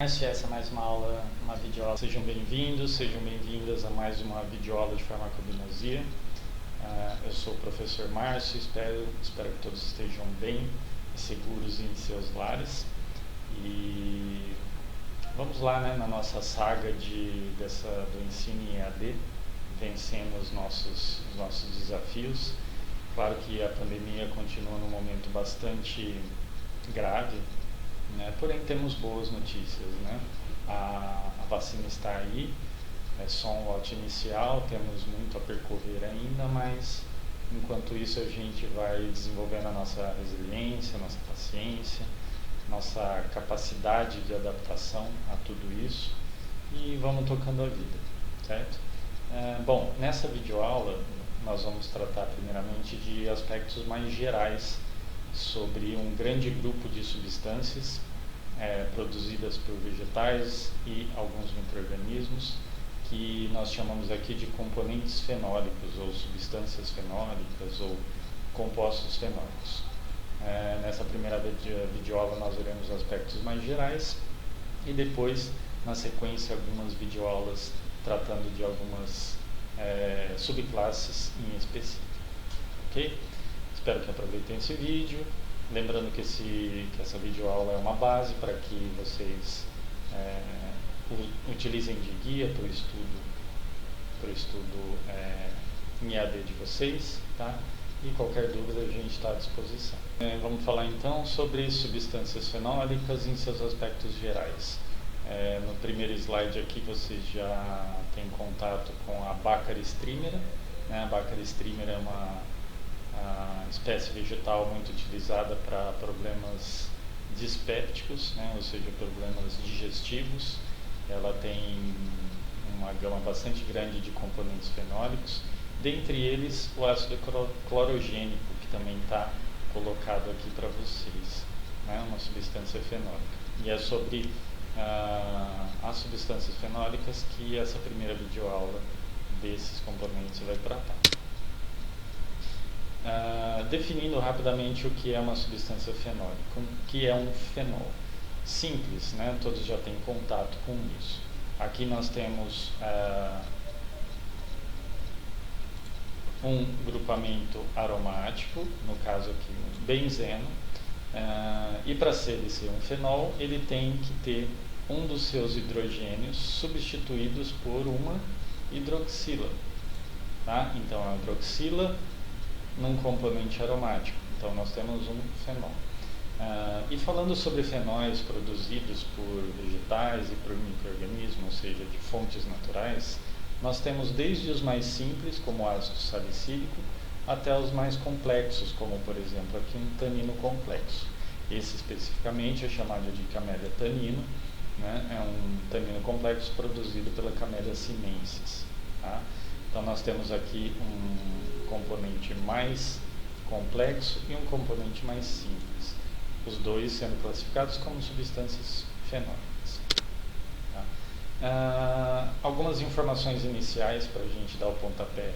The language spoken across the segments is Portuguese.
Essa é mais uma aula, uma videoaula. Sejam bem-vindos, sejam bem-vindas a mais uma videoaula de farmacognosia. Eu sou o professor Márcio, espero que todos estejam bem e seguros em seus lares. E vamos lá, né, na nossa saga do ensino em EAD, vencendo os nossos desafios. Claro que a pandemia continua num momento bastante grave, né? Porém temos boas notícias, né? A vacina está aí, é só um lote inicial, temos muito a percorrer ainda, mas enquanto isso a gente vai desenvolvendo a nossa resiliência, nossa paciência, nossa capacidade de adaptação a tudo isso e vamos tocando a vida, certo? Bom, nessa videoaula nós vamos tratar primeiramente de aspectos mais gerais sobre um grande grupo de substâncias produzidas por vegetais e alguns micro-organismos que nós chamamos aqui de componentes fenólicos ou substâncias fenólicas ou compostos fenólicos. Nessa primeira videoaula nós veremos aspectos mais gerais e depois, na sequência, algumas videoaulas tratando de algumas subclasses em específico. Ok? Espero que aproveitem esse vídeo. Lembrando que essa videoaula é uma base para que vocês utilizem de guia para o estudo em EAD de vocês, tá? E qualquer dúvida a gente está à disposição. Vamos falar então sobre substâncias fenólicas em seus aspectos gerais. No primeiro slide aqui vocês já têm contato com a Baccharis strimera, né? A Baccharis strimera é uma espécie vegetal muito utilizada para problemas dispépticos, né? Ou seja, problemas digestivos. Ela tem uma gama bastante grande de componentes fenólicos, dentre eles o ácido clorogênico, que também está colocado aqui para vocês, né? Uma substância fenólica. E é sobre as substâncias fenólicas que essa primeira videoaula desses componentes vai tratar. Definindo rapidamente o que é uma substância fenólica, o que é um fenol. Simples, né? Todos já têm contato com isso. Aqui nós temos um grupamento aromático, no caso aqui um benzeno, e para ele ser um fenol, ele tem que ter um dos seus hidrogênios substituídos por uma hidroxila. Tá? Então a hidroxila num componente aromático. Então nós temos um fenol. E falando sobre fenóis produzidos por vegetais e por micro-organismos, ou seja, de fontes naturais, nós temos desde os mais simples, como o ácido salicílico, até os mais complexos, como por exemplo aqui um tanino complexo. Esse especificamente é chamado de camélia tanino, né? É um tanino complexo produzido pela camélia sinensis. Tá? Então nós temos aqui um componente mais complexo e um componente mais simples, os dois sendo classificados como substâncias fenólicas. Tá? Algumas informações iniciais para a gente dar o pontapé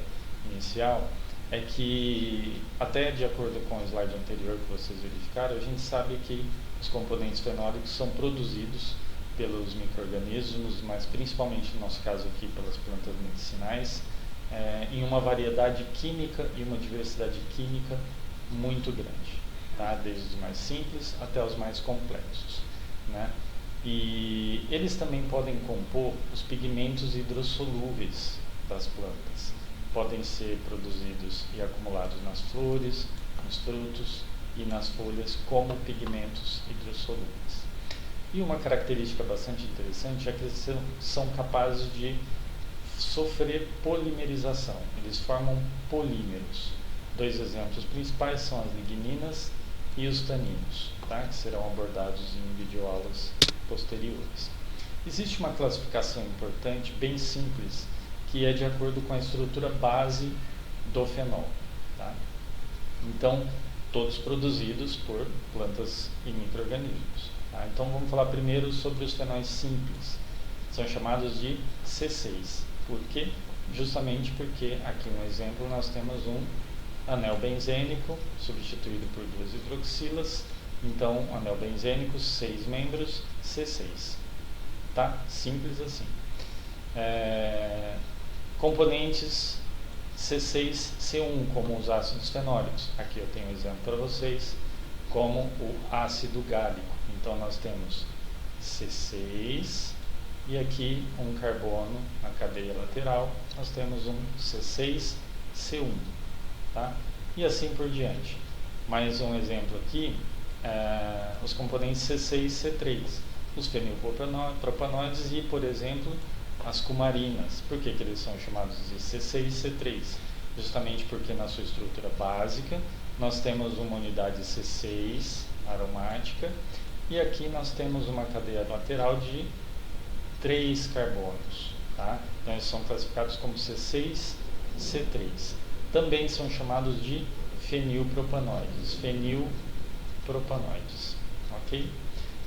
inicial é que, até de acordo com o slide anterior que vocês verificaram, a gente sabe que os componentes fenólicos são produzidos pelos micro-organismos, mas principalmente no nosso caso aqui pelas plantas medicinais, em uma variedade química e uma diversidade química muito grande, tá? Desde os mais simples até os mais complexos, né? E eles também podem compor os pigmentos hidrossolúveis das plantas. Podem ser produzidos e acumulados nas flores, nos frutos e nas folhas como pigmentos hidrossolúveis. E uma característica bastante interessante é que eles são capazes de sofrer polimerização. Eles formam polímeros. Dois exemplos principais são as ligninas e os taninos, tá? Que serão abordados em videoaulas posteriores. Existe uma classificação importante, bem simples, que é de acordo com a estrutura base do fenol. Tá? Então, todos produzidos por plantas e micro-organismos. Tá? Então, vamos falar primeiro sobre os fenóis simples. São chamados de C6. Por quê? Justamente porque, aqui um exemplo, nós temos um anel benzênico substituído por duas hidroxilas. Então, anel benzênico, 6 membros, C6. tá? Simples assim. Componentes C6, C1, como os ácidos fenólicos. Aqui eu tenho um exemplo para vocês, como o ácido gálico. Então nós temos C6 e aqui um carbono na cadeia lateral, nós temos um C6C1, tá? E assim por diante. Mais um exemplo aqui, os componentes C6C3, os fenilpropanoides e, por exemplo, as cumarinas. Por que eles são chamados de C6C3? Justamente porque na sua estrutura básica nós temos uma unidade C6 aromática e aqui nós temos uma cadeia lateral de 3 carbonos, tá? Então eles são classificados como C6C3. Também são chamados de fenilpropanoides, ok?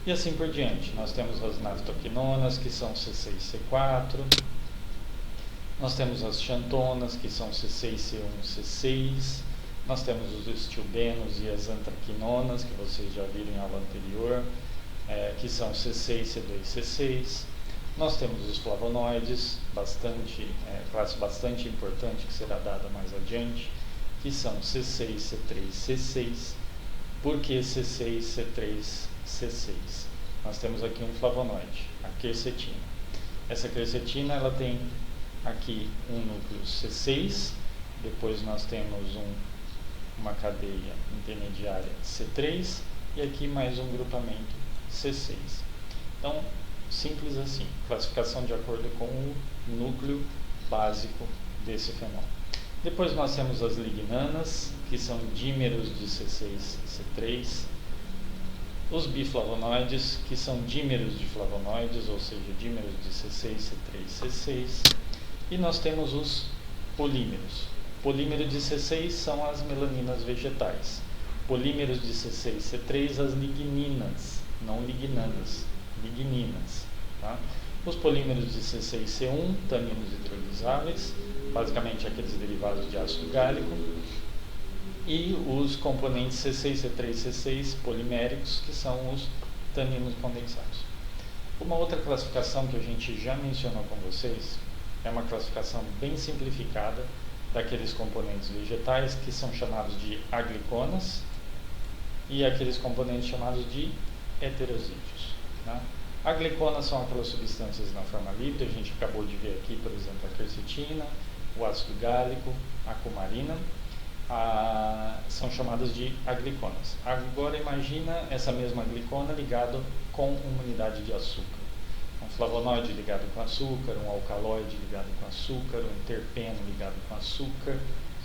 E assim por diante. Nós temos as naftoquinonas, que são C6C4, nós temos as xantonas, que são C6C1C6, nós temos os estilbenos e as antraquinonas, que vocês já viram em aula anterior, que são C6C2C6. Nós temos os flavonoides, classe bastante importante que será dada mais adiante, que são C6C3C6. Por que C6C3C6? Nós temos aqui um flavonoide, a quercetina. Essa quercetina ela tem aqui um núcleo C6, depois nós temos uma cadeia intermediária C3 e aqui mais um grupamento C6. Então, simples assim, classificação de acordo com o núcleo básico desse fenol. Depois nós temos as lignanas, que são dímeros de C6C3, os biflavonoides, que são dímeros de flavonoides, ou seja, dímeros de C6C3C6, e nós temos os polímeros. Polímero de C6 são as melaninas vegetais, polímeros de C6C3 as ligninas, não lignanas, ligninas, tá? Os polímeros de C6C1, taninos hidrolisáveis, basicamente aqueles derivados de ácido gálico, e os componentes C6C3C6 poliméricos, que são os taninos condensados. Uma outra classificação que a gente já mencionou com vocês é uma classificação bem simplificada daqueles componentes vegetais que são chamados de agliconas e aqueles componentes chamados de heterosídeos, né? Agliconas são aquelas substâncias na forma livre, a gente acabou de ver aqui, por exemplo, a quercetina, o ácido gálico, a cumarina, são chamadas de agliconas. Agora imagina essa mesma aglicona ligada com uma unidade de açúcar. Um flavonoide ligado com açúcar, um alcaloide ligado com açúcar, um terpeno ligado com açúcar,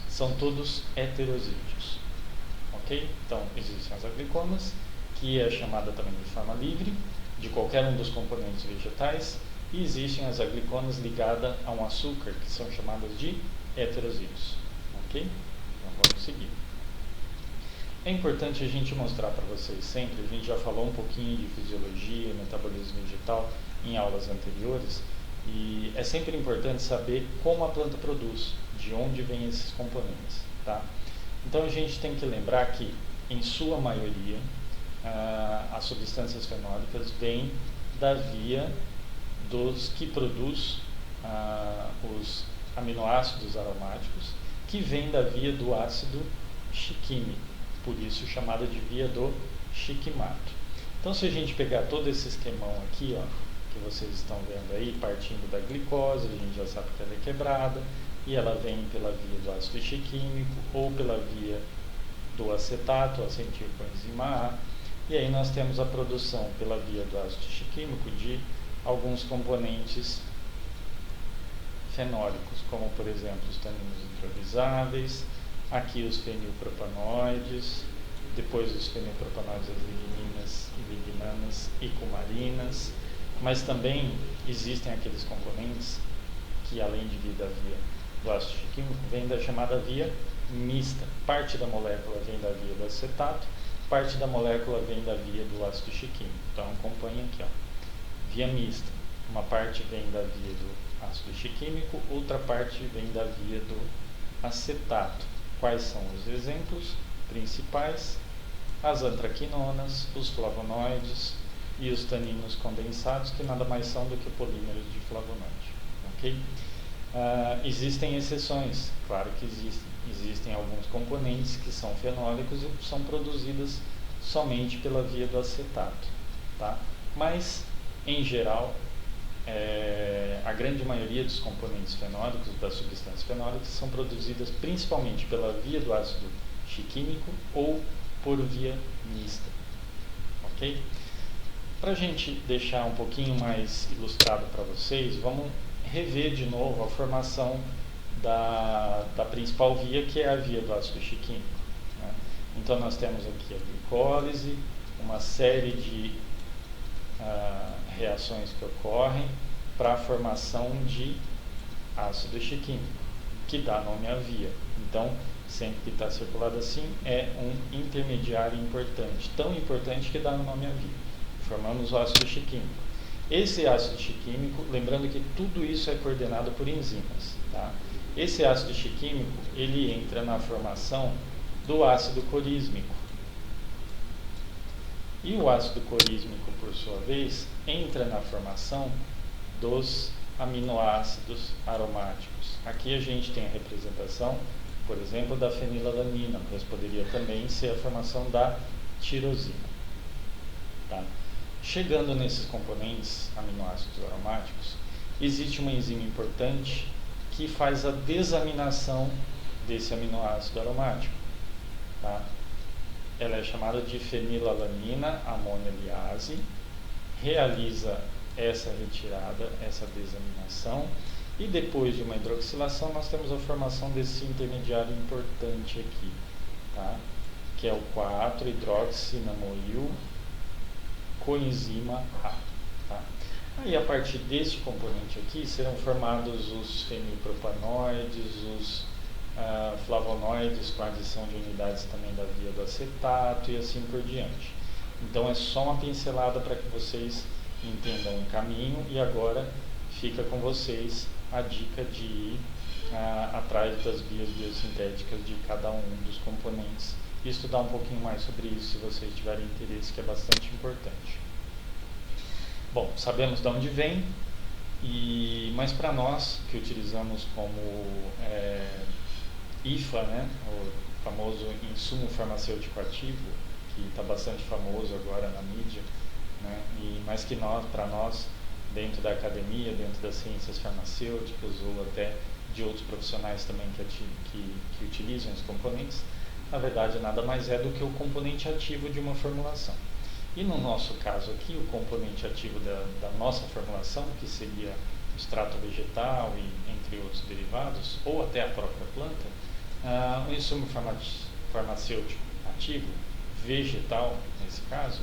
são todos heterosídeos, ok? Então existem as agliconas, que é chamada também de forma livre, de qualquer um dos componentes vegetais, e existem as agliconas ligadas a um açúcar, que são chamadas de heterosídeos, ok? Então vamos seguir. É importante a gente mostrar para vocês sempre, a gente já falou um pouquinho de fisiologia e metabolismo vegetal em aulas anteriores, e é sempre importante saber como a planta produz, de onde vêm esses componentes, tá? Então a gente tem que lembrar que, em sua maioria, as substâncias fenólicas vêm da via dos que produz os aminoácidos aromáticos, que vem da via do ácido chiquímico, por isso chamada de via do chiquimato. Então, se a gente pegar todo esse esquemão aqui, ó, que vocês estão vendo aí, partindo da glicose, a gente já sabe que ela é quebrada, e ela vem pela via do ácido chiquímico ou pela via do acetato, acetilcoenzima A, e aí nós temos a produção pela via do ácido chiquímico de alguns componentes fenólicos, como por exemplo os taninos hidrolisáveis, aqui os fenilpropanoides, depois os fenilpropanoides, as ligninas, lignanas e cumarinas, mas também existem aqueles componentes que, além de vir da via do ácido chiquímico, vem da chamada via mista. Parte da molécula vem da via do acetato, parte da molécula vem da via do ácido chiquímico. Então acompanha aqui, ó, via mista. Uma parte vem da via do ácido chiquímico, outra parte vem da via do acetato. Quais são os exemplos principais? As antraquinonas, os flavonoides, e os taninos condensados, que nada mais são do que polímeros de flavonoide. Ok? Existem exceções, claro que existem. Existem alguns componentes que são fenólicos e são produzidos somente pela via do acetato, tá? Mas, em geral, a grande maioria dos componentes fenólicos, das substâncias fenólicas, são produzidas principalmente pela via do ácido chiquímico ou por via mista. Ok? Para a gente deixar um pouquinho mais ilustrado para vocês, vamos rever de novo a formação da principal via, que é a via do ácido chiquímico, né? Então nós temos aqui a glicólise, uma série de reações que ocorrem para a formação de ácido chiquímico, que dá nome à via. Então, sempre que está circulado assim, é um intermediário importante, tão importante que dá nome à via. Formamos o ácido chiquímico. Esse ácido chiquímico, lembrando que tudo isso é coordenado por enzimas, tá? Esse ácido chiquímico, ele entra na formação do ácido corísmico. E o ácido corísmico, por sua vez, entra na formação dos aminoácidos aromáticos. Aqui a gente tem a representação, por exemplo, da fenilalanina, mas poderia também ser a formação da tirosina. Tá? Chegando nesses componentes aminoácidos aromáticos, existe uma enzima importante que faz a desaminação desse aminoácido aromático. Tá? Ela é chamada de fenilalanina amonialiase, realiza essa retirada, essa desaminação, e depois de uma hidroxilação nós temos a formação desse intermediário importante aqui, tá? Que é o 4-hidroxinamoil coenzima A. Tá? Aí a partir deste componente aqui serão formados os fenilpropanoides, os flavonoides com adição de unidades também da via do acetato e assim por diante. Então é só uma pincelada para que vocês entendam o caminho, e agora fica com vocês a dica de ir atrás das vias biosintéticas de cada um dos componentes e estudar um pouquinho mais sobre isso se vocês tiverem interesse, que é bastante importante. Bom, sabemos de onde vem, mas para nós que utilizamos como IFA, né, o famoso insumo farmacêutico ativo, que está bastante famoso agora na mídia, né, mas que para nós, dentro da academia, dentro das ciências farmacêuticas ou até de outros profissionais também que utilizam os componentes, na verdade nada mais é do que o componente ativo de uma formulação. E no nosso caso aqui, o componente ativo da nossa formulação, que seria o extrato vegetal e entre outros derivados, ou até a própria planta, o insumo farmacêutico ativo, vegetal nesse caso,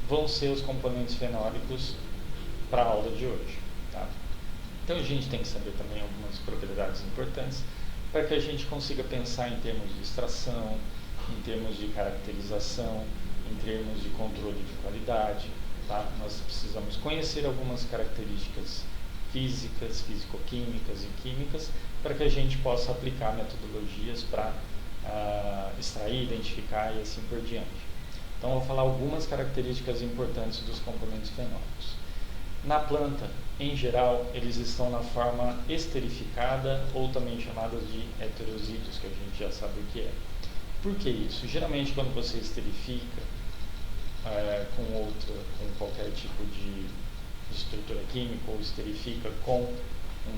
vão ser os componentes fenólicos para a aula de hoje. Tá? Então a gente tem que saber também algumas propriedades importantes para que a gente consiga pensar em termos de extração, em termos de caracterização, em termos de controle de qualidade. Tá? Nós precisamos conhecer algumas características físicas, fisicoquímicas e químicas para que a gente possa aplicar metodologias para extrair, identificar e assim por diante. Então, eu vou falar algumas características importantes dos componentes fenólicos. Na planta, em geral, eles estão na forma esterificada ou também chamadas de heterosídeos, que a gente já sabe o que é. Por que isso? Geralmente, quando você esterifica com qualquer tipo de estrutura química ou esterifica com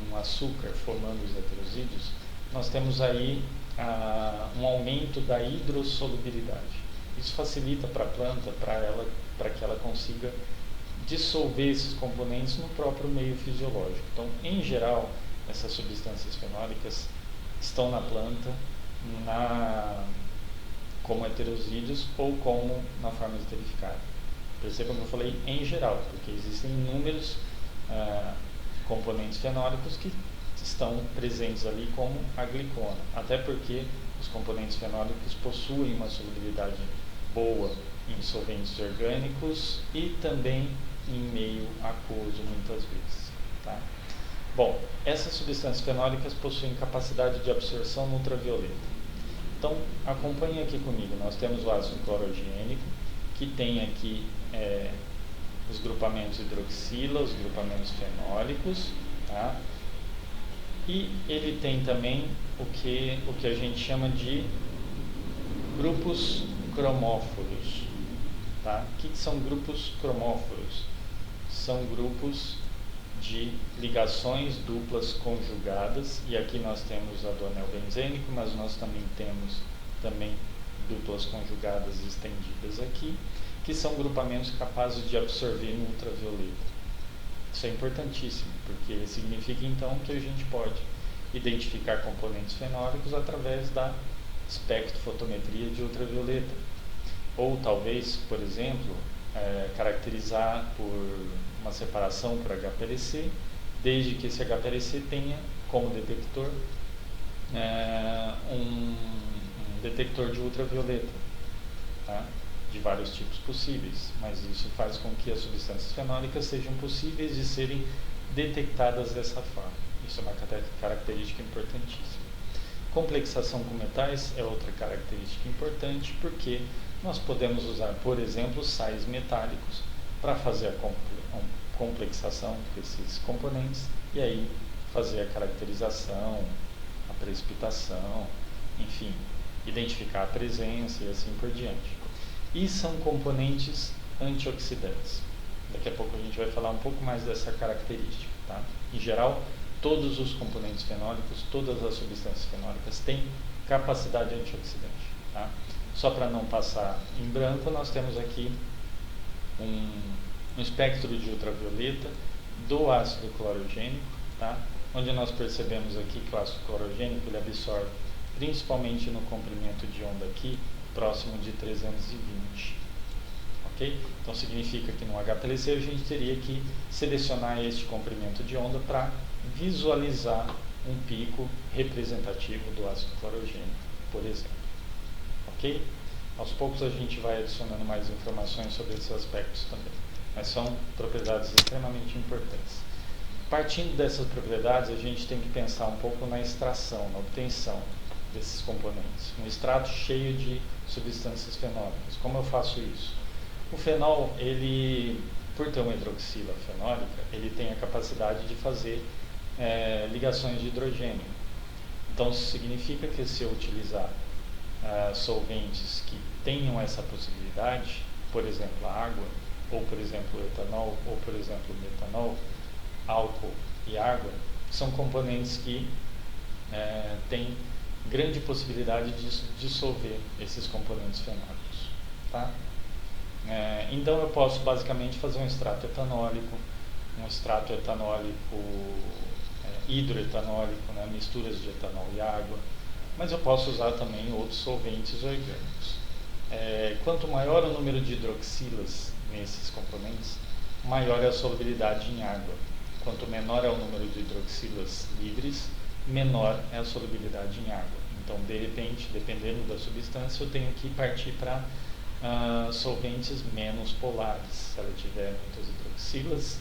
um açúcar formando os heterosídeos, nós temos aí um aumento da hidrossolubilidade. Isso facilita para a planta, para que ela consiga dissolver esses componentes no próprio meio fisiológico. Então, em geral, essas substâncias fenólicas estão na planta como heterosídeos ou como na forma esterificada. Percebam que eu falei em geral, porque existem inúmeros componentes fenólicos que estão presentes ali, como a glicona, até porque os componentes fenólicos possuem uma solubilidade boa em solventes orgânicos e também em meio aquoso muitas vezes. Tá? Bom, essas substâncias fenólicas possuem capacidade de absorção no ultravioleta. Então, acompanhe aqui comigo. Nós temos o ácido clorogênico, que tem aqui os grupamentos hidroxila, os grupamentos fenólicos, tá? E ele tem também o que a gente chama de grupos cromóforos, tá? O que são grupos cromóforos? São grupos de ligações duplas conjugadas, e aqui nós temos a do anel benzênico, mas nós também temos duplas conjugadas estendidas aqui, que são grupamentos capazes de absorver no ultravioleta. Isso é importantíssimo, porque significa então que a gente pode identificar componentes fenólicos através da espectrofotometria de ultravioleta. Ou talvez, por exemplo, caracterizar por uma separação por HPLC, desde que esse HPLC tenha como detector um detector de ultravioleta, tá? De vários tipos possíveis, mas isso faz com que as substâncias fenólicas sejam possíveis de serem detectadas dessa forma. Isso é uma característica importantíssima. Complexação com metais é outra característica importante, porque nós podemos usar, por exemplo, sais metálicos para fazer a complexação desses componentes e aí fazer a caracterização, a precipitação, enfim, identificar a presença e assim por diante. E são componentes antioxidantes. Daqui a pouco a gente vai falar um pouco mais dessa característica, tá? Em geral, todos os componentes fenólicos, todas as substâncias fenólicas têm capacidade antioxidante, tá? Só para não passar em branco, nós temos aqui um espectro de ultravioleta do ácido clorogênico, tá? Onde nós percebemos aqui que o ácido clorogênico ele absorve principalmente no comprimento de onda aqui, próximo de 320, ok? Então significa que no HPLC a gente teria que selecionar este comprimento de onda para visualizar um pico representativo do ácido clorogênico, por exemplo, ok? Aos poucos a gente vai adicionando mais informações sobre esses aspectos também, mas são propriedades extremamente importantes. Partindo dessas propriedades, a gente tem que pensar um pouco na extração, na obtenção desses componentes. Um extrato cheio de substâncias fenólicas. Como eu faço isso? O fenol, ele, por ter uma hidroxila fenólica, ele tem a capacidade de fazer ligações de hidrogênio. Então, isso significa que se eu utilizar solventes que tenham essa possibilidade, por exemplo, a água, ou por exemplo, o etanol, ou por exemplo, o metanol, álcool e água, são componentes que têm grande possibilidade de dissolver esses componentes fenólicos, tá? Então eu posso basicamente fazer um extrato etanólico, hidroetanólico, né, misturas de etanol e água, mas eu posso usar também outros solventes orgânicos. Quanto maior o número de hidroxilas nesses componentes, maior é a solubilidade em água. Quanto menor é o número de hidroxilas livres, menor é a solubilidade em água. Então, de repente, dependendo da substância, eu tenho que partir para solventes menos polares, se ela tiver muitas hidroxilas,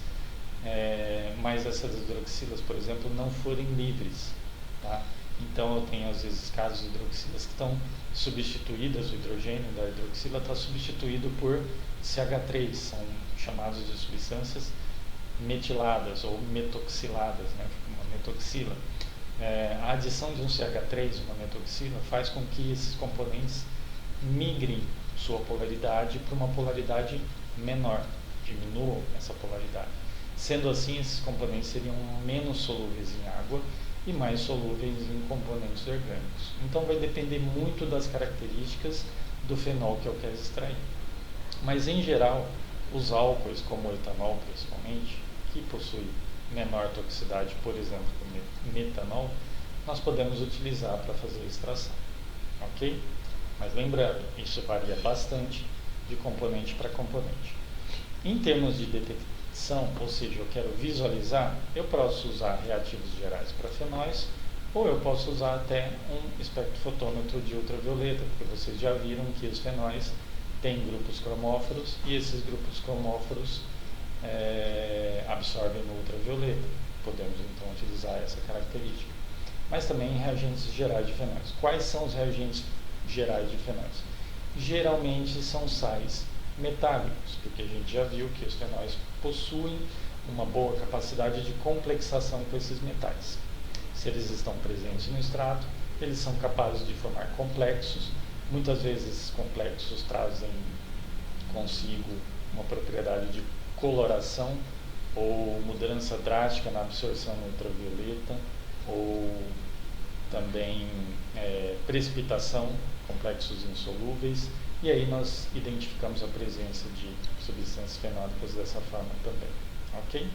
mas essas hidroxilas, por exemplo, não forem livres, tá? Então, eu tenho, às vezes, casos de hidroxilas que estão substituídas, o hidrogênio da hidroxila está substituído por CH3, são chamados de substâncias metiladas ou metoxiladas, né? Uma metoxila. A adição de um CH3, uma metoxila, faz com que esses componentes migrem sua polaridade para uma polaridade menor, diminuam essa polaridade. Sendo assim, esses componentes seriam menos solúveis em água e mais solúveis em componentes orgânicos. Então vai depender muito das características do fenol que eu quero extrair. Mas em geral, os álcoois, como o etanol principalmente, que possui menor toxicidade, por exemplo, o metanol, nós podemos utilizar para fazer a extração, ok? Mas lembrando, isso varia bastante de componente para componente. Em termos de detecção, ou seja, eu quero visualizar, eu posso usar reativos gerais para fenóis, ou eu posso usar até um espectrofotômetro de ultravioleta, porque vocês já viram que os fenóis têm grupos cromóforos, e esses grupos cromóforos absorvem no ultravioleta. Podemos então utilizar essa característica. Mas também em reagentes gerais de fenóis. Quais são os reagentes gerais de fenóis? Geralmente são sais metálicos, porque a gente já viu que os fenóis possuem uma boa capacidade de complexação com esses metais. Se eles estão presentes no extrato, eles são capazes de formar complexos. Muitas vezes esses complexos trazem consigo uma propriedade de coloração ou mudança drástica na absorção ultravioleta, ou também precipitação, complexos insolúveis, e aí nós identificamos a presença de substâncias fenólicas dessa forma também, ok?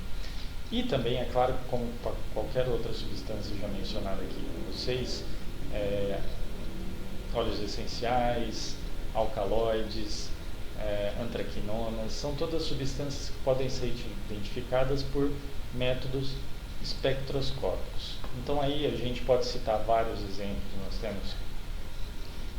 E também, é claro, como qualquer outra substância já mencionada aqui com vocês, óleos essenciais, alcaloides, antraquinonas, são todas substâncias que podem ser identificadas por métodos espectroscópicos. Então aí a gente pode citar vários exemplos. Nós temos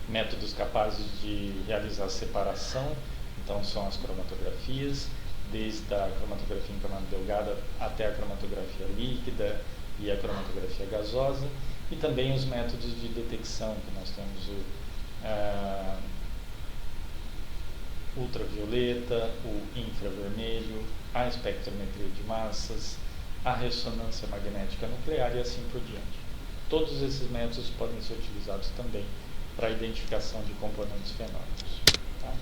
métodos capazes de realizar separação, então são as cromatografias, desde a cromatografia em camada delgada até a cromatografia líquida e a cromatografia gasosa, e também os métodos de detecção, que nós temos o ultravioleta, o infravermelho, a espectrometria de massas, a ressonância magnética nuclear e assim por diante. Todos esses métodos podem ser utilizados também para a identificação de componentes fenólicos. Tá?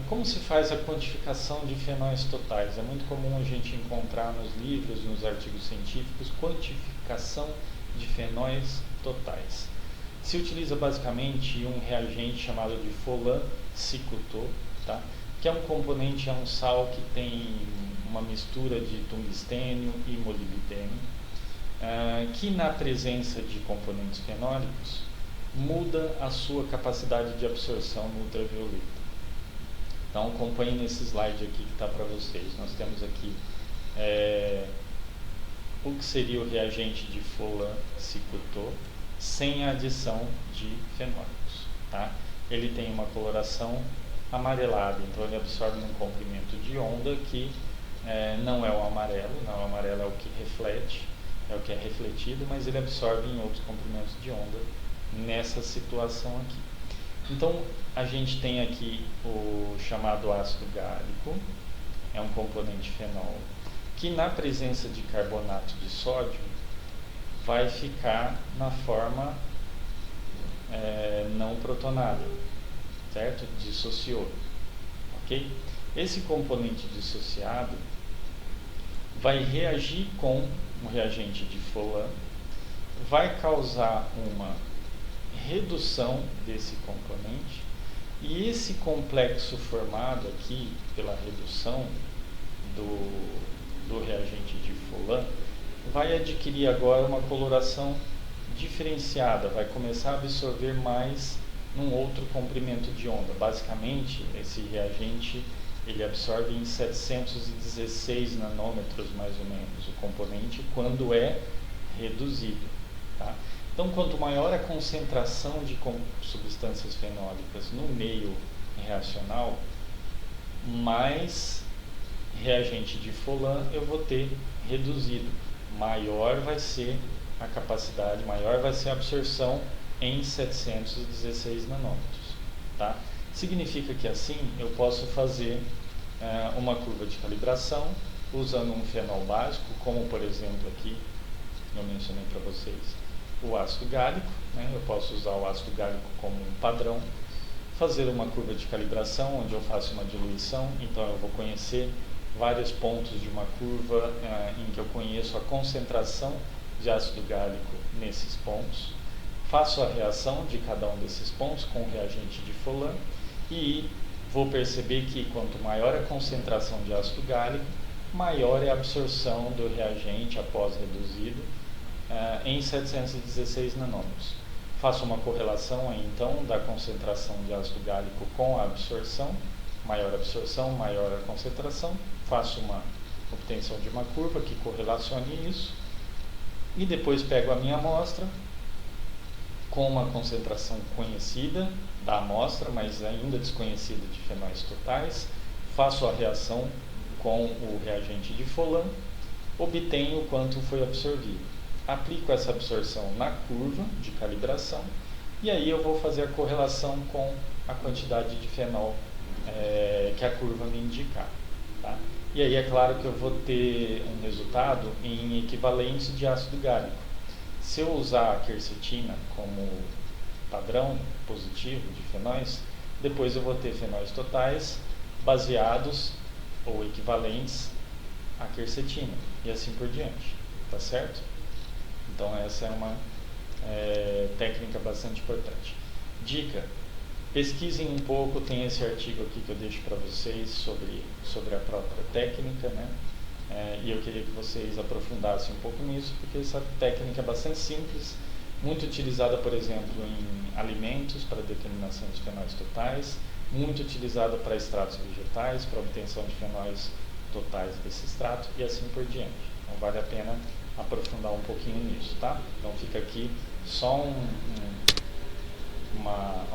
Como se faz a quantificação de fenóis totais? É muito comum a gente encontrar nos livros, nos artigos científicos, quantificação de fenóis totais. Se utiliza basicamente um reagente chamado de Folin-Cicutô, tá? Que é um componente, é um sal que tem uma mistura de tungstênio e molibdênio, que na presença de componentes fenólicos muda a sua capacidade de absorção no ultravioleta. Então acompanhe nesse slide aqui que está para vocês. Nós temos aqui o que seria o reagente de Folin-Cicutô sem a adição de fenólicos. Tá? Ele tem uma coloração amarelada, então ele absorve num comprimento de onda que não é o amarelo, não, o amarelo é o que reflete, é o que é refletido, mas ele absorve em outros comprimentos de onda nessa situação aqui. Então a gente tem aqui o chamado ácido gálico, é um componente fenol, que na presença de carbonato de sódio vai ficar na forma não protonada, certo? Dissociou, ok? Esse componente dissociado vai reagir com um reagente de Folin, vai causar uma redução desse componente, e esse complexo formado aqui pela redução do reagente de Folin vai adquirir agora uma coloração diferenciada, vai começar a absorver mais num outro comprimento de onda. Basicamente, esse reagente ele absorve em 716 nanômetros mais ou menos o componente quando é reduzido. Tá? Então, quanto maior a concentração de substâncias fenólicas no meio reacional, mais reagente de Folin eu vou ter reduzido. Maior vai ser a capacidade, maior vai ser a absorção em 716 nanômetros. Tá? Significa que assim eu posso fazer uma curva de calibração usando um fenol básico, como por exemplo aqui eu mencionei para vocês o ácido gálico, né? Eu posso usar o ácido gálico como um padrão, fazer uma curva de calibração onde eu faço uma diluição, então eu vou conhecer vários pontos de uma curva em que eu conheço a concentração de ácido gálico nesses pontos, faço a reação de cada um desses pontos com o reagente de Folin e vou perceber que quanto maior a concentração de ácido gálico, maior é a absorção do reagente após reduzido em 716 nanômetros. Faço uma correlação aí, então da concentração de ácido gálico com a absorção, maior a concentração, faço uma obtenção de uma curva que correlacione isso e depois pego a minha amostra com uma concentração conhecida da amostra, mas ainda desconhecida de fenóis totais, faço a reação com o reagente de Folin, obtenho o quanto foi absorvido. Aplico essa absorção na curva de calibração e aí eu vou fazer a correlação com a quantidade de fenol que a curva me indicar. Tá? E aí é claro que eu vou ter um resultado em equivalentes de ácido gálico. Se eu usar a quercetina como padrão positivo de fenóis, depois eu vou ter fenóis totais baseados ou equivalentes à quercetina e assim por diante, tá certo? Então essa é uma técnica bastante importante. Dica: pesquisem um pouco, tem esse artigo aqui que eu deixo para vocês sobre a própria técnica, né? E eu queria que vocês aprofundassem um pouco nisso, porque essa técnica é bastante simples, muito utilizada, por exemplo, em alimentos para determinação de fenóis totais, muito utilizada para extratos vegetais, para obtenção de fenóis totais desse extrato e assim por diante. Então vale a pena aprofundar um pouquinho nisso, tá? Então fica aqui só um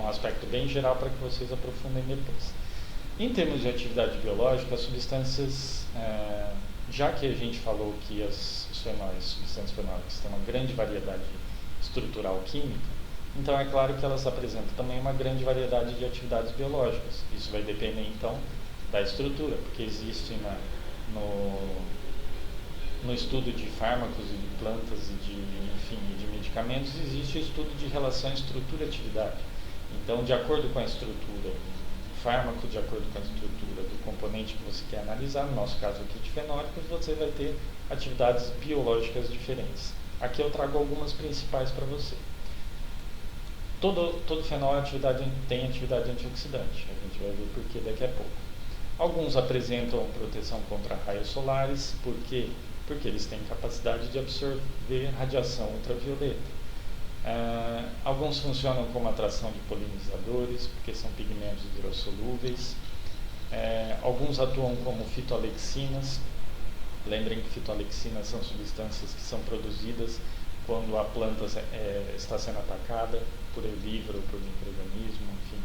aspecto bem geral para que vocês aprofundem depois. Em termos de atividade biológica, as substâncias, já que a gente falou que as substâncias fenólicas têm uma grande variedade estrutural química, então é claro que elas apresentam também uma grande variedade de atividades biológicas. Isso vai depender então da estrutura, porque existe no estudo de fármacos e de plantas e de medicamentos, existe o estudo de relação estrutura-atividade. Então, de acordo com a estrutura do fármaco, de acordo com a estrutura do componente que você quer analisar, no nosso caso aqui de fenólicos, você vai ter atividades biológicas diferentes. Aqui eu trago algumas principais para você. Todo fenol tem atividade antioxidante, a gente vai ver por que daqui a pouco. Alguns apresentam proteção contra raios solares, por quê? Porque eles têm capacidade de absorver radiação ultravioleta. Alguns funcionam como atração de polinizadores, porque são pigmentos hidrossolúveis. Alguns atuam como fitoalexinas. Lembrem que fitoalexinas são substâncias que são produzidas quando a planta está sendo atacada por herbívoro, por micro-organismo, enfim.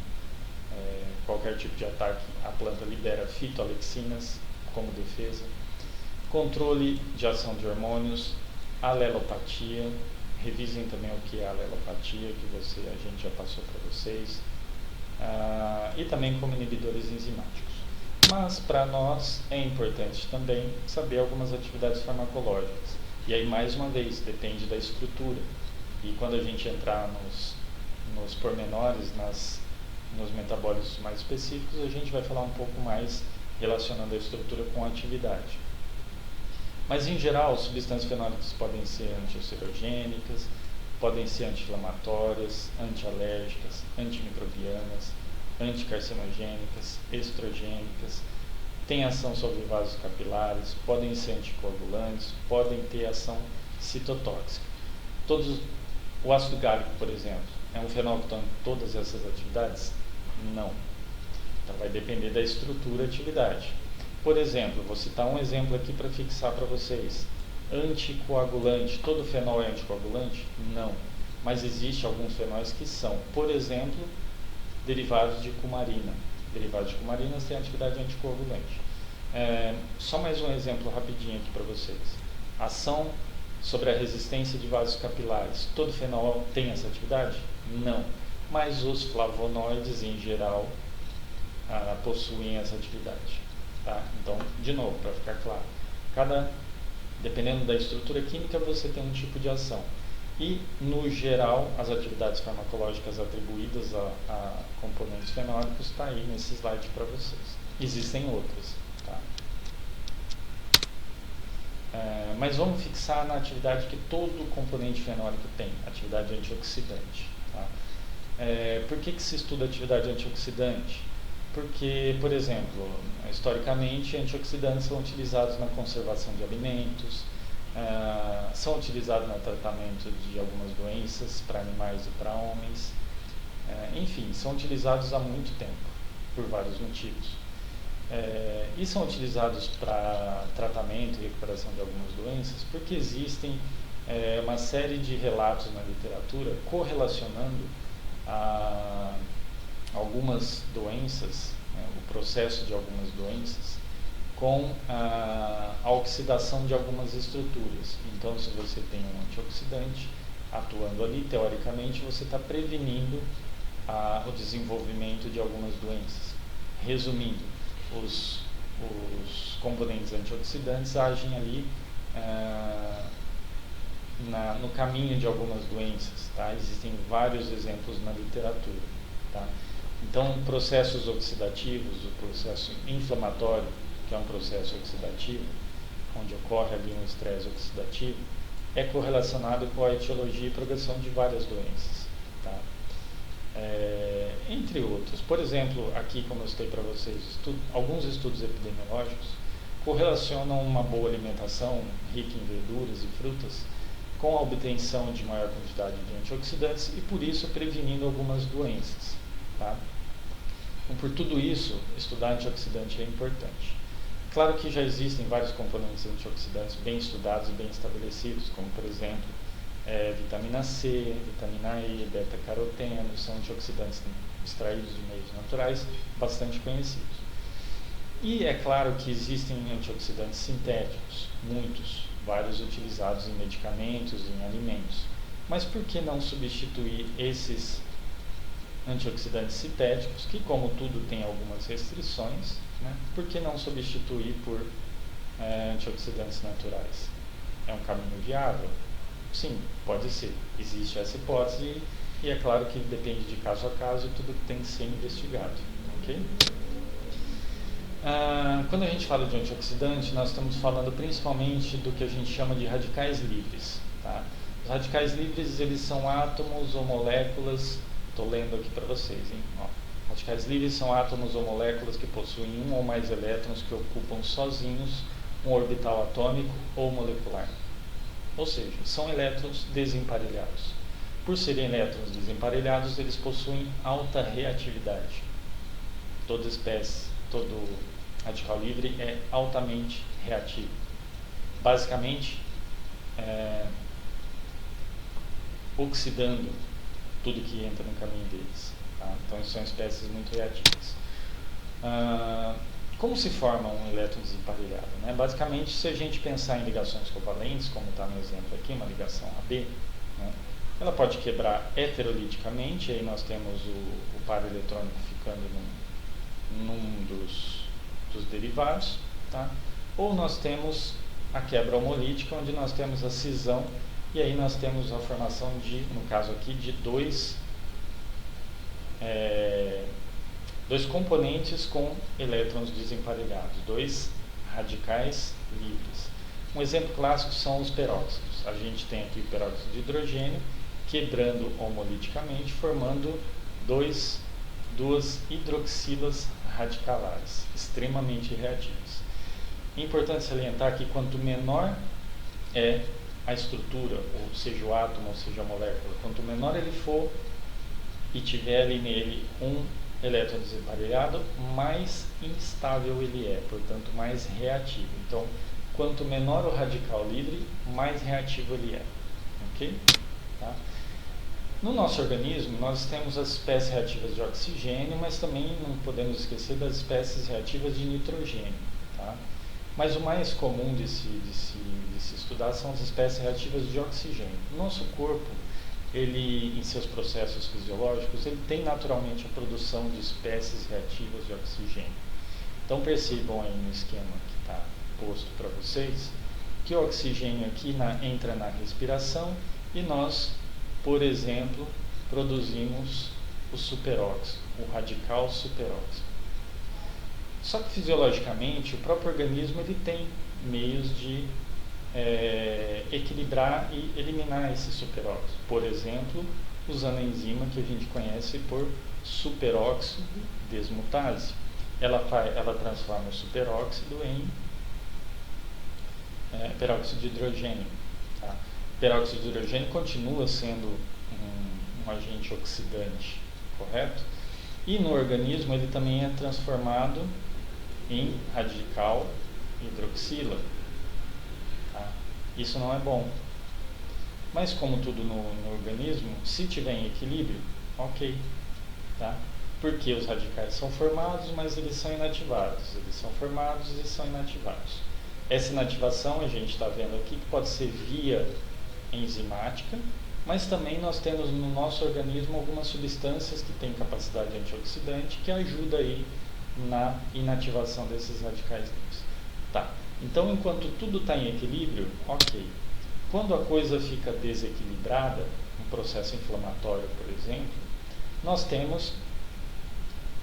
Qualquer tipo de ataque, a planta libera fitoalexinas como defesa. Controle de ação de hormônios, alelopatia, revisem também o que é alelopatia, que a gente já passou para vocês, e também como inibidores enzimáticos. Mas para nós é importante também saber algumas atividades farmacológicas. E aí, mais uma vez, depende da estrutura. E quando a gente entrar nos pormenores, nos metabólitos mais específicos, a gente vai falar um pouco mais relacionando a estrutura com a atividade. Mas, em geral, substâncias fenólicas podem ser antiocerogênicas, podem ser anti-inflamatórias, antialérgicas, antimicrobianas, anticarcinogênicas, estrogênicas, têm ação sobre vasos capilares, podem ser anticoagulantes, podem ter ação citotóxica. O ácido gálico, por exemplo, é um fenol que tem todas essas atividades? Não. Então vai depender da estrutura e atividade. Por exemplo, vou citar um exemplo aqui para fixar para vocês. Anticoagulante, todo fenol é anticoagulante? Não. Mas existe alguns fenóis que são, por exemplo, derivados de cumarina. Derivados de cumarinas têm atividade anticoagulante. Só mais um exemplo rapidinho aqui para vocês. Ação sobre a resistência de vasos capilares. Todo fenol tem essa atividade? Não. Mas os flavonoides, em geral, possuem essa atividade. Tá? Então, de novo, para ficar claro, dependendo da estrutura química, você tem um tipo de ação. E, no geral, as atividades farmacológicas atribuídas a componentes fenólicos está aí nesse slide para vocês. Existem outras. Tá? Mas vamos fixar na atividade que todo componente fenólico tem, atividade antioxidante. Tá? Por que se estuda atividade antioxidante? Porque, por exemplo, historicamente, antioxidantes são utilizados na conservação de alimentos, são utilizados no tratamento de algumas doenças para animais e para homens, enfim, são utilizados há muito tempo, por vários motivos. E são utilizados para tratamento e recuperação de algumas doenças, porque existem uma série de relatos na literatura correlacionando algumas doenças, o processo de algumas doenças, com a oxidação de algumas estruturas. Então, se você tem um antioxidante atuando ali, teoricamente, você está prevenindo o desenvolvimento de algumas doenças, resumindo, os componentes antioxidantes agem ali no caminho de algumas doenças, tá? Existem vários exemplos na literatura, tá? Então, processos oxidativos, o processo inflamatório, que é um processo oxidativo, onde ocorre ali um estresse oxidativo, é correlacionado com a etiologia e progressão de várias doenças, tá? Entre outros. Por exemplo, aqui, como eu citei para vocês, alguns estudos epidemiológicos correlacionam uma boa alimentação rica em verduras e frutas com a obtenção de maior quantidade de antioxidantes e, por isso, prevenindo algumas doenças, tá? Então, por tudo isso, estudar antioxidante é importante. Claro que já existem vários componentes antioxidantes bem estudados e bem estabelecidos, como, por exemplo, vitamina C, vitamina E, beta-caroteno, são antioxidantes extraídos de meios naturais bastante conhecidos. E é claro que existem antioxidantes sintéticos, muitos, vários utilizados em medicamentos e em alimentos. Mas por que não substituir esses antioxidantes sintéticos, que como tudo tem algumas restrições, né? Por que não substituir por antioxidantes naturais? É um caminho viável? Sim, pode ser. Existe essa hipótese e é claro que depende de caso a caso e tudo que tem que ser investigado. Ok? Quando a gente fala de antioxidante, nós estamos falando principalmente do que a gente chama de radicais livres. Tá? Os radicais livres, eles são átomos ou moléculas, estou lendo aqui para vocês, hein? Ó, radicais livres são átomos ou moléculas que possuem um ou mais elétrons que ocupam sozinhos um orbital atômico ou molecular. Ou seja, são elétrons desemparelhados. Por serem elétrons desemparelhados, eles possuem alta reatividade. Toda espécie, todo radical livre é altamente reativo. Basicamente, oxidando tudo que entra no caminho deles. Tá? Então, são espécies muito reativas. Como se forma um elétron desemparelhado? Né? Basicamente, se a gente pensar em ligações covalentes, como está no exemplo aqui, uma ligação AB, né? Ela pode quebrar heteroliticamente, aí nós temos o par eletrônico ficando num dos derivados, tá? Ou nós temos a quebra homolítica, onde nós temos a cisão, e aí nós temos a formação de, no caso aqui, de dois componentes com elétrons desemparelhados, dois radicais livres. Um exemplo clássico são os peróxidos. A gente tem aqui o peróxido de hidrogênio quebrando homoliticamente, formando duas hidroxilas radicalares, extremamente reativas. É importante salientar que quanto menor é a estrutura, ou seja, o átomo, ou seja, a molécula, quanto menor ele for e tiver ali nele um elétron desemparelhado, mais instável ele é, portanto, mais reativo. Então, quanto menor o radical livre, mais reativo ele é. Ok? Tá? No nosso organismo, nós temos as espécies reativas de oxigênio, mas também não podemos esquecer das espécies reativas de nitrogênio. Tá? Mas o mais comum de se estudar são as espécies reativas de oxigênio. O nosso corpo, ele, em seus processos fisiológicos, ele tem naturalmente a produção de espécies reativas de oxigênio. Então percebam aí no esquema que está posto para vocês, que o oxigênio aqui entra na respiração e nós, por exemplo, produzimos o superóxido, o radical superóxido. Só que fisiologicamente o próprio organismo ele tem meios de equilibrar e eliminar esse superóxido. Por exemplo, usando a enzima que a gente conhece por superóxido desmutase. Ela transforma o superóxido em peróxido de hidrogênio. Tá? Peróxido de hidrogênio continua sendo um agente oxidante, correto? E no organismo ele também é transformado em radical hidroxila. Tá? Isso não é bom. Mas como tudo no organismo, se tiver em equilíbrio, ok. Tá? Porque os radicais são formados, mas eles são inativados. Eles são formados e são inativados. Essa inativação a gente está vendo aqui que pode ser via enzimática, mas também nós temos no nosso organismo algumas substâncias que têm capacidade antioxidante que ajuda aí na inativação desses radicais livres. Tá. Então, enquanto tudo está em equilíbrio, ok. Quando a coisa fica desequilibrada, um processo inflamatório, por exemplo, nós temos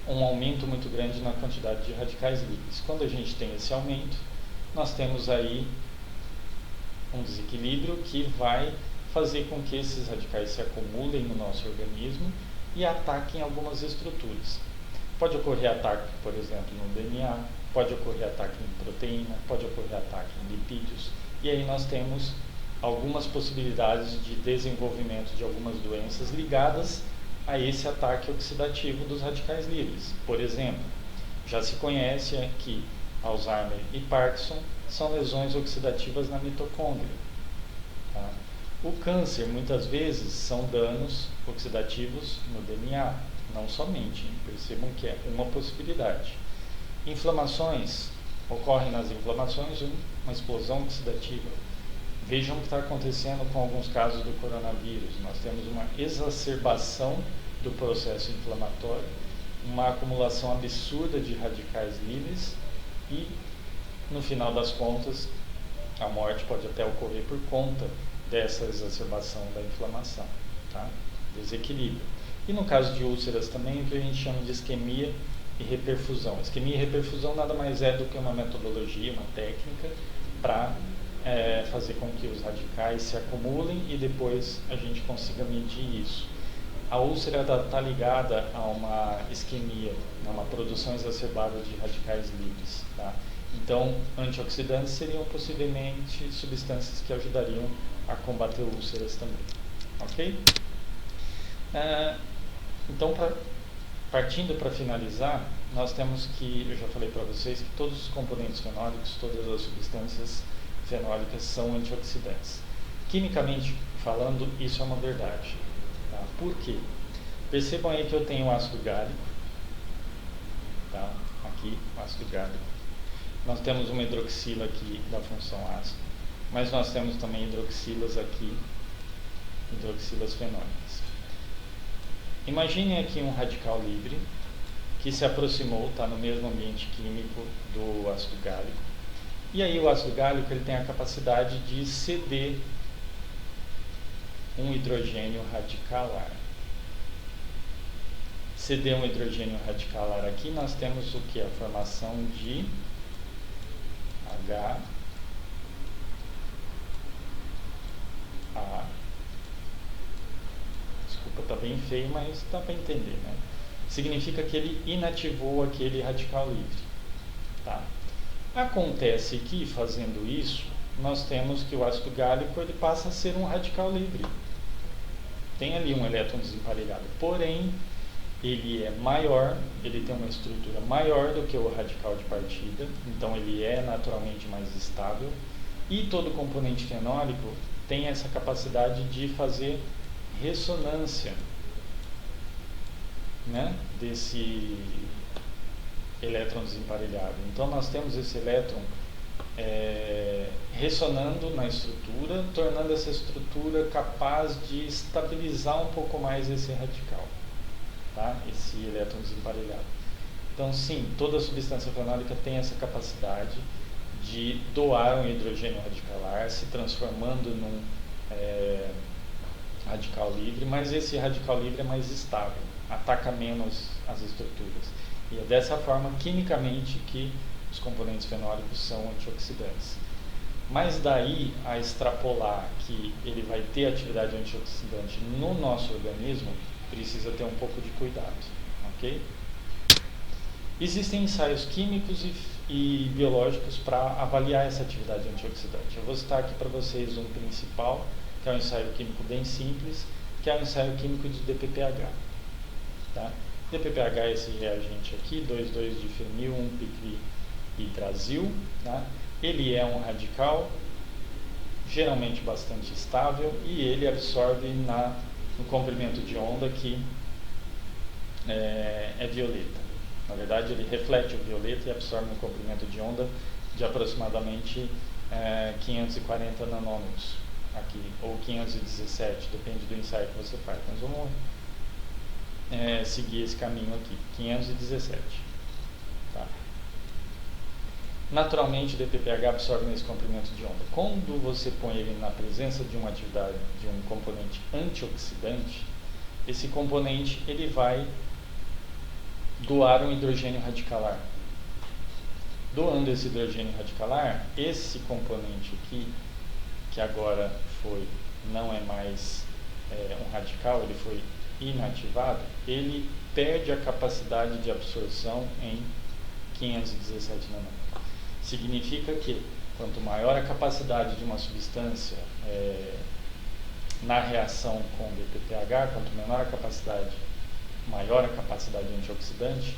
um aumento muito grande na quantidade de radicais livres. Quando a gente tem esse aumento, nós temos aí um desequilíbrio que vai fazer com que esses radicais se acumulem no nosso organismo e ataquem algumas estruturas. Pode ocorrer ataque, por exemplo, no DNA, pode ocorrer ataque em proteína, pode ocorrer ataque em lipídios, e aí nós temos algumas possibilidades de desenvolvimento de algumas doenças ligadas a esse ataque oxidativo dos radicais livres. Por exemplo, já se conhece que Alzheimer e Parkinson são lesões oxidativas na mitocôndria. Tá? O câncer, muitas vezes, são danos oxidativos no DNA, não somente, percebam que é uma possibilidade. Inflamações, ocorrem nas inflamações uma explosão oxidativa. Vejam o que está acontecendo com alguns casos do coronavírus. Nós temos uma exacerbação do processo inflamatório, uma acumulação absurda de radicais livres e, no final das contas, a morte pode até ocorrer por conta dessa exacerbação da inflamação, tá? Desequilíbrio. E no caso de úlceras também, o que a gente chama de isquemia e reperfusão. Isquemia e reperfusão nada mais é do que uma metodologia, uma técnica para fazer com que os radicais se acumulem e depois a gente consiga medir isso. A úlcera está ligada a uma isquemia, a uma produção exacerbada de radicais livres. Tá? Então, antioxidantes seriam possivelmente substâncias que ajudariam a combater úlceras também. Ok? Então, partindo para finalizar, nós temos que, eu já falei para vocês, que todos os componentes fenólicos, todas as substâncias fenólicas são antioxidantes. Quimicamente falando, isso é uma verdade. Tá? Por quê? Percebam aí que eu tenho ácido gálico, tá? Aqui, ácido gálico. Nós temos uma hidroxila aqui da função ácido, mas nós temos também hidroxilas aqui, hidroxilas fenólicas. Imaginem aqui um radical livre que se aproximou, está no mesmo ambiente químico do ácido gálico. E aí o ácido gálico ele tem a capacidade de ceder um hidrogênio radicalar. Ceder um hidrogênio radicalar aqui, nós temos o que? A formação de H, A. Desculpa, está bem feio, mas dá para entender, né? Significa que ele inativou aquele radical livre. Tá? Acontece que, fazendo isso, nós temos que o ácido gálico ele passa a ser um radical livre. Tem ali um elétron desemparelhado, porém, ele é maior, ele tem uma estrutura maior do que o radical de partida, então ele é naturalmente mais estável, e todo componente fenólico tem essa capacidade de fazer ressonância, né, desse elétron desemparelhado. Então nós temos esse elétron ressonando na estrutura, tornando essa estrutura capaz de estabilizar um pouco mais esse radical, tá? Esse elétron desemparelhado. Então sim, toda substância fenólica tem essa capacidade de doar um hidrogênio radicalar, se transformando num radical livre, mas esse radical livre é mais estável, ataca menos as estruturas. E é dessa forma, quimicamente, que os componentes fenólicos são antioxidantes. Mas daí a extrapolar que ele vai ter atividade antioxidante no nosso organismo, precisa ter um pouco de cuidado, ok? Existem ensaios químicos e biológicos para avaliar essa atividade antioxidante. Eu vou citar aqui para vocês um principal, que é um ensaio químico bem simples, que é um ensaio químico de DPPH. Tá? DPPH é esse reagente aqui, 2,2-difenil, 1-piclihidrazil. Tá? Ele é um radical, geralmente bastante estável, e ele absorve no comprimento de onda que é violeta. Na verdade, ele reflete o violeta e absorve um comprimento de onda de aproximadamente 540 nanômetros, aqui, ou 517, depende do ensaio que você faz. Mas vamos seguir esse caminho aqui, 517. naturalmente o DPPH absorve nesse comprimento de onda. Quando você põe ele na presença de uma atividade, de um componente antioxidante, esse componente ele vai doar um hidrogênio radicalar. Doando esse hidrogênio radicalar, esse componente aqui, que agora não é mais um radical, ele foi inativado, ele perde a capacidade de absorção em 517 nanômetros. Significa que quanto maior a capacidade de uma substância na reação com o DPPH, quanto menor a capacidade, maior a capacidade antioxidante,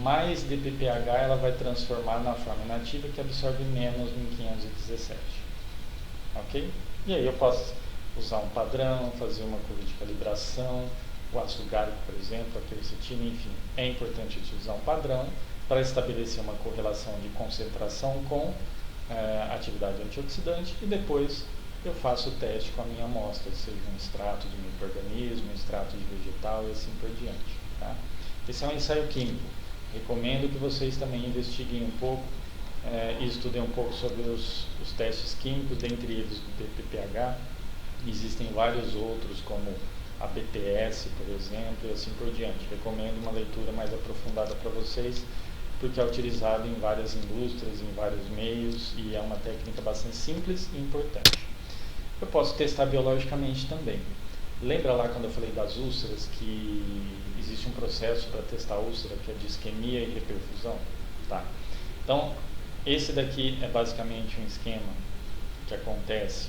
mais DPPH ela vai transformar na forma inativa, que absorve menos em 517. Ok? E aí eu posso usar um padrão, fazer uma curva de calibração, o ácido gálico, por exemplo, a quercetina, enfim. É importante utilizar um padrão para estabelecer uma correlação de concentração com atividade antioxidante, e depois eu faço o teste com a minha amostra, seja um extrato de micro-organismo, um extrato de vegetal e assim por diante. Tá? Esse é um ensaio químico. Recomendo que vocês também investiguem um pouco e estudem um pouco sobre os testes químicos, dentre eles do DPPH. Existem vários outros, como a BTS, por exemplo, e assim por diante. Recomendo uma leitura mais aprofundada para vocês, porque é utilizado em várias indústrias, em vários meios, e é uma técnica bastante simples e importante. Eu posso testar biologicamente também. Lembra lá quando eu falei das úlceras, que existe um processo para testar a úlcera, que é de isquemia e reperfusão? Tá. Então, esse daqui é basicamente um esquema que acontece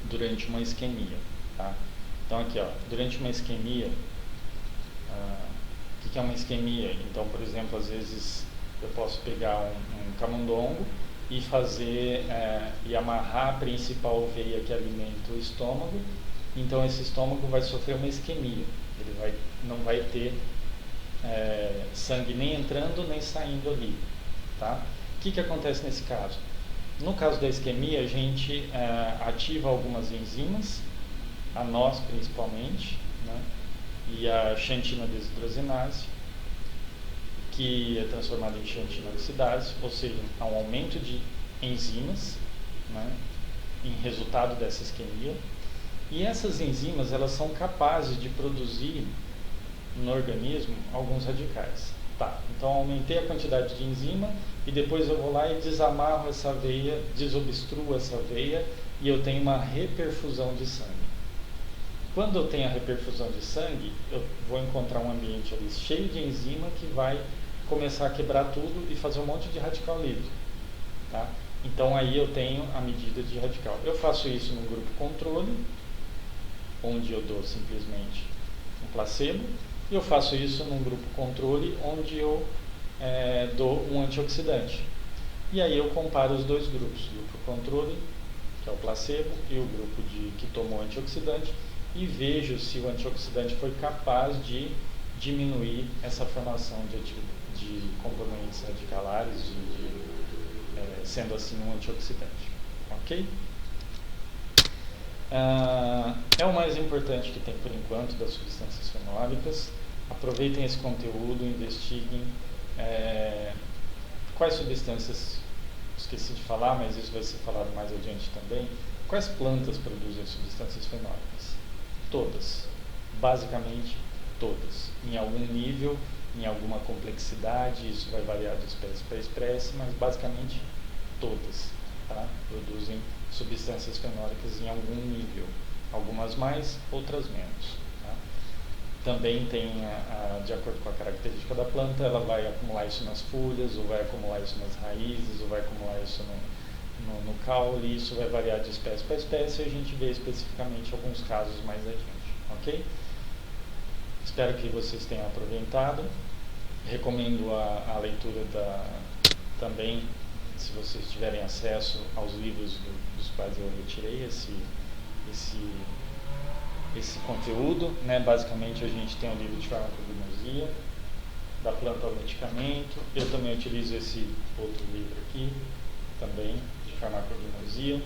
durante uma isquemia. Tá? Então, aqui, ó, durante uma isquemia, o que é uma isquemia? Então, por exemplo, às vezes eu posso pegar um camundongo e fazer e amarrar a principal veia que alimenta o estômago. Então esse estômago vai sofrer uma isquemia, ele não vai ter sangue nem entrando nem saindo ali. Tá? O que acontece nesse caso? No caso da isquemia, a gente ativa algumas enzimas, a nós principalmente, né? E a xantina desidrogenase, que é transformada em xantina oxidase, ou seja, há um aumento de enzimas, né, em resultado dessa isquemia. E essas enzimas, elas são capazes de produzir no organismo alguns radicais. Tá, então aumentei a quantidade de enzima e depois eu vou lá e desamarro essa veia, desobstruo essa veia e eu tenho uma reperfusão de sangue. Quando eu tenho a reperfusão de sangue, eu vou encontrar um ambiente ali cheio de enzima que vai começar a quebrar tudo e fazer um monte de radical livre. Tá? Então aí eu tenho a medida de radical. Eu faço isso no grupo controle, onde eu dou simplesmente um placebo, e eu faço isso num grupo controle, onde eu dou um antioxidante. E aí eu comparo os dois grupos, o grupo controle, que é o placebo, e o grupo que tomou antioxidante, e vejo se o antioxidante foi capaz de diminuir essa formação de componentes radicalares, sendo assim um antioxidante. Ok? É o mais importante que tem por enquanto das substâncias fenólicas. Aproveitem esse conteúdo, investiguem quais substâncias, esqueci de falar, mas isso vai ser falado mais adiante também. Quais plantas produzem substâncias fenólicas? Todas, basicamente todas, em algum nível, em alguma complexidade, isso vai variar de espécie para espécie, mas basicamente todas, tá? Produzem substâncias fenólicas em algum nível, algumas mais, outras menos. Tá? Também tem, de acordo com a característica da planta, ela vai acumular isso nas folhas, ou vai acumular isso nas raízes, ou vai acumular isso no caule, isso vai variar de espécie para espécie, e a gente vê especificamente alguns casos mais adiante, ok? Espero que vocês tenham aproveitado. Recomendo a leitura também, se vocês tiverem acesso aos livros dos quais eu retirei esse conteúdo, né? Basicamente a gente tem o livro de farmacognosia, da planta ao medicamento. Eu também utilizo esse outro livro aqui, também, de farmacognosia.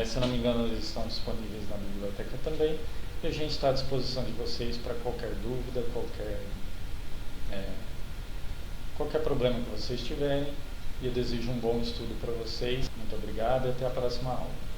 Se eu não me engano, eles estão disponíveis na biblioteca também. E a gente está à disposição de vocês para qualquer dúvida, qualquer problema que vocês tiverem. e eu desejo um bom estudo para vocês. Muito obrigado e até a próxima aula.